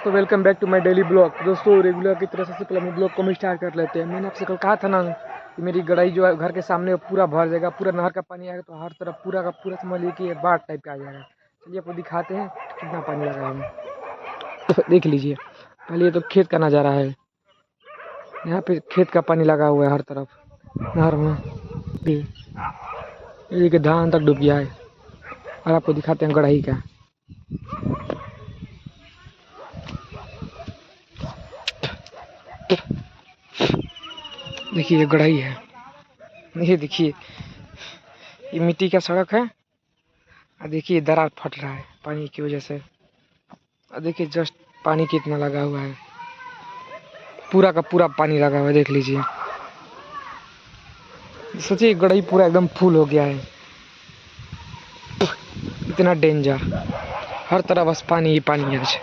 तो welcome back to my daily blog. दोस्तों regular की तरह सबसे पहले हम ब्लॉग को स्टार्ट कर लेते हैं। मैंने आपसे कल कहा था ना कि मेरी गढ़ाई जो है घर के सामने पूरा भर जाएगा, पूरा नहर का पानी आएगा तो हर तरफ पूरा का पूरा समझ लीजिए कि बाढ़ टाइप का आ जाएगा। चलिए आपको दिखाते हैं कितना पानी लगा है। तो देख लीजिए, पहले ये तो खेत का नज़ारा है। यहाँ पे खेत का पानी लगा हुआ है हर तरफ नहर में। ये धान तक डूब गया है। और आपको दिखाते हैं गढ़ाई का। देखिए ये गढ़ाई है। ये देखिए ये मिट्टी का सड़क है। और देखिए दरार फट रहा है पानी की वजह से। और देखिए जस्ट पानी कितना लगा हुआ है, पूरा का पूरा पानी लगा हुआ है। देख लीजिए, सोचिए गढ़ाई पूरा एकदम फुल हो गया है। इतना डेंजर, हर तरफ बस पानी ही पानी है। आज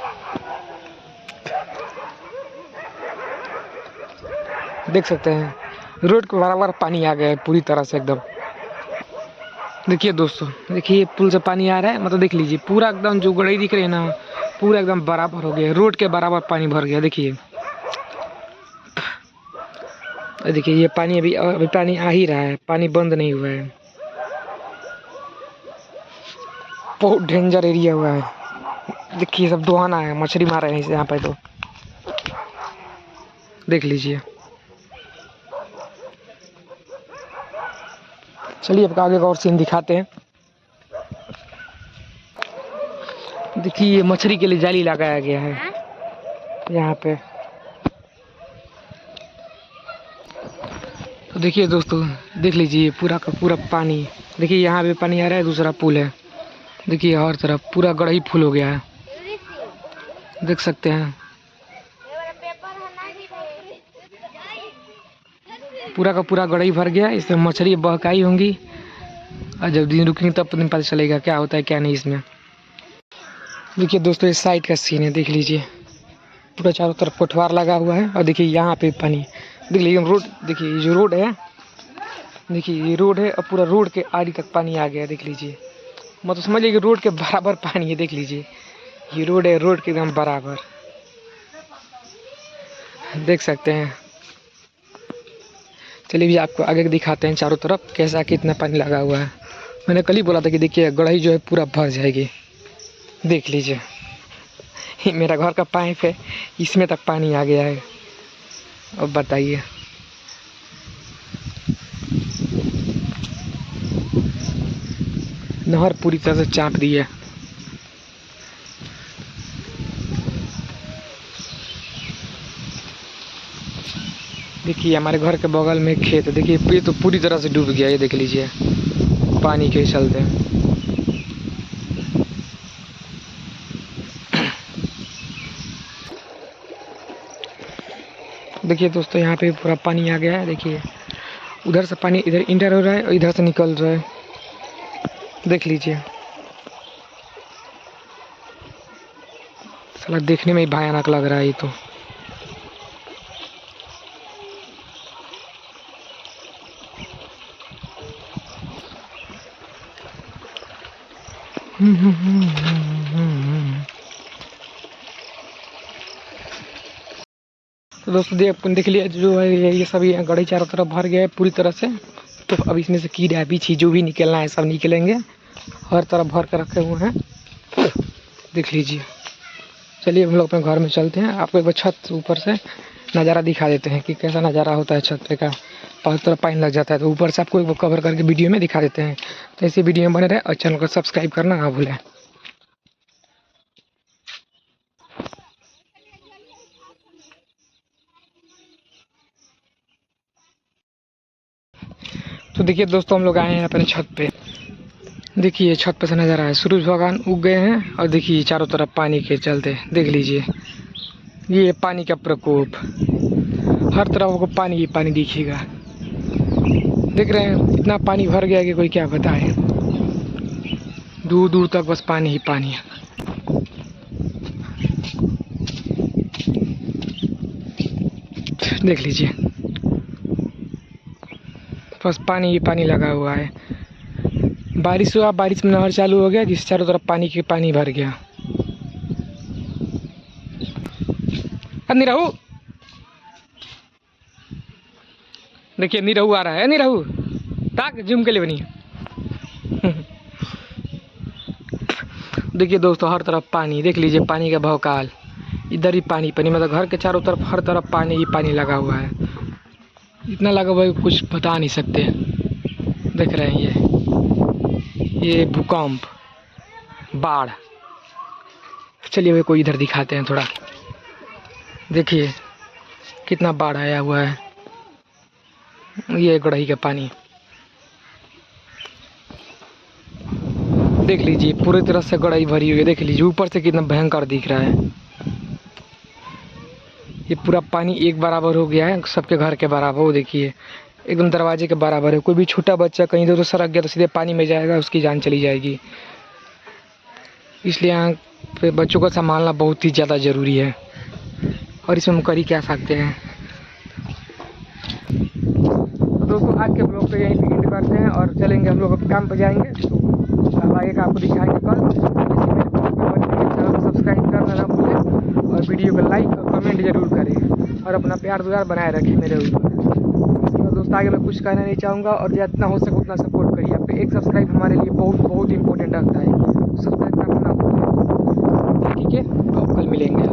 देख सकते हैं रोड के बराबर पानी आ गया है पूरी तरह से एकदम। देखिए दोस्तों, देखिए पुल से पानी आ रहा है, मतलब देख लीजिए पूरा एकदम जो गढ़ाई दिख रही है ना, पूरा एकदम बराबर हो गया, रोड के बराबर पानी भर गया। देखिए देखिए ये पानी अभी अभी पानी आ ही रहा है, पानी बंद नहीं हुआ है। बहुत डेंजर एरिया हुआ है। देखिए सब दुहाना है, मछली मार रहे हैं यहाँ पे। तो देख लीजिए। चलिए आपको आगे का और सीन दिखाते हैं। देखिए ये मछली के लिए जाली लगाया गया है यहाँ पे। तो देखिए दोस्तों, देख लीजिए पूरा का पूरा पानी। देखिए यहाँ पे पानी आ रहा है, दूसरा पुल है। देखिए हर तरफ पूरा गढ़ाई फुल हो गया है, देख सकते हैं। पूरा का पूरा गढ़ाई भर गया, इसमें मछली बहकाई होंगी। और जब दिन रुकेंगे तब पता चलेगा क्या होता है क्या नहीं इसमें। देखिए दोस्तों, इस साइड का सीन है, देख लीजिए पूरा चारों तरफ कोठवार लगा हुआ है। और देखिए यहाँ पे पानी, देख लीजिए रोड, देखिए ये जो रोड है, देखिए ये रोड है और पूरा रोड के आड़ी तक पानी आ गया। देख लीजिए, मतलब समझ लीजिए रोड के बराबर पानी है। देख लीजिए ये रोड है, रोड के एकदम बराबर, देख सकते हैं। चलिए भी आपको आगे दिखाते हैं चारों तरफ कैसा कितना पानी लगा हुआ है। मैंने कल ही बोला था कि देखिए गढ़ाई जो है पूरा भर जाएगी। देख लीजिए ये मेरा घर का पाइप है, इसमें तक पानी आ गया है। अब बताइए, नहर पूरी तरह से चाप दी है। देखिए हमारे घर के बगल में एक खेत है। देखिए ये तो पूरी तरह से डूब गया, ये देख लीजिए पानी के चलते। देखिए दोस्तों, यहाँ पे पूरा पानी आ गया है। देखिए उधर से पानी इधर इंटर हो रहा है और इधर से निकल रहा है। देख लीजिए, साला देखने में ही भयानक लग रहा है ये तो। तो दोस्तों देख लिया जो है ये सब गढ़ाई चारों तरफ भर गया है पूरी तरह से। तो अब इसमें से कीड़ा बिच्छी जो भी निकलना है सब निकलेंगे, हर तरफ भर कर रखे हुए हैं। देख लीजिए। चलिए हम लोग अपने घर में चलते हैं, आपको एक बार छत ऊपर से नज़ारा दिखा देते हैं कि कैसा नज़ारा होता है छत पे का। हर तरफ पानी लग जाता है, तो ऊपर से आपको एक बार कवर करके वीडियो में दिखा देते हैं। तो ऐसी वीडियो में बने रहे और चैनल को सब्सक्राइब करना ना भूलें। तो देखिए दोस्तों, हम लोग आए हैं अपने छत पे। देखिए छत पे से नज़ारा है, सूरज भगवान उग गए हैं और देखिए चारों तरफ पानी के चलते देख लीजिए ये पानी का प्रकोप। हर तरफ आपको पानी ही पानी दिखेगा। देख रहे हैं इतना पानी भर गया कि कोई क्या बताए, दूर दूर तक बस पानी ही पानी है। देख लीजिए बस पानी ही पानी लगा हुआ है। बारिश हुआ, बारिश में नहर चालू हो गया जिससे चारों तरफ पानी के पानी भर गया। निरहू, देखिए निरहू आ रहा है। निरहू ताक जूम के लिए बनी। देखिए दोस्तों हर तरफ पानी, देख लीजिए पानी का भौकाल। इधर ही पानी पानी, मतलब घर के चारों तरफ हर तरफ पानी ही पानी लगा हुआ है। इतना लगा हुआ है कुछ बता नहीं सकते। देख रहे हैं ये भूकंप, बाढ़। चलिए भाई कोई इधर दिखाते हैं थोड़ा। देखिए कितना बाढ़ आया हुआ है। ये गढ़ई का पानी देख लीजिए, पूरी तरह से गढ़ई भरी हुई है। देख लीजिए ऊपर से कितना भयंकर दिख रहा है। ये पूरा पानी एक बराबर हो गया है, सबके घर के बराबर। वो देखिए एकदम दरवाजे के बराबर है। कोई भी छोटा बच्चा कहीं इधर सड़क गया तो सीधे पानी में जाएगा, उसकी जान चली जाएगी। इसलिए यहाँ पे बच्चों को संभालना बहुत ही ज़्यादा ज़रूरी है। और इसमें हम कर ही क्या सकते हैं। तो दोस्तों आज के ब्लॉग पे यहीं पे एंड करते हैं और चलेंगे हम लोग काम पे जाएंगे। तो आगे का आपको दिखाएंगे कल। चैनल को सब्सक्राइब करना ना भूलें और वीडियो को लाइक और कमेंट जरूर करें और अपना प्यार दुलार बनाए रखें मेरे ऊपर। तो दोस्तों आगे मैं कुछ कहना नहीं चाहूँगा और जितना हो सके उतना सपोर्ट करिए। आप एक सब्सक्राइब हमारे लिए बहुत इंपॉर्टेंट रखता है। सब्सक्राइब करना ना भूलें, ठीक है। तो कल मिलेंगे।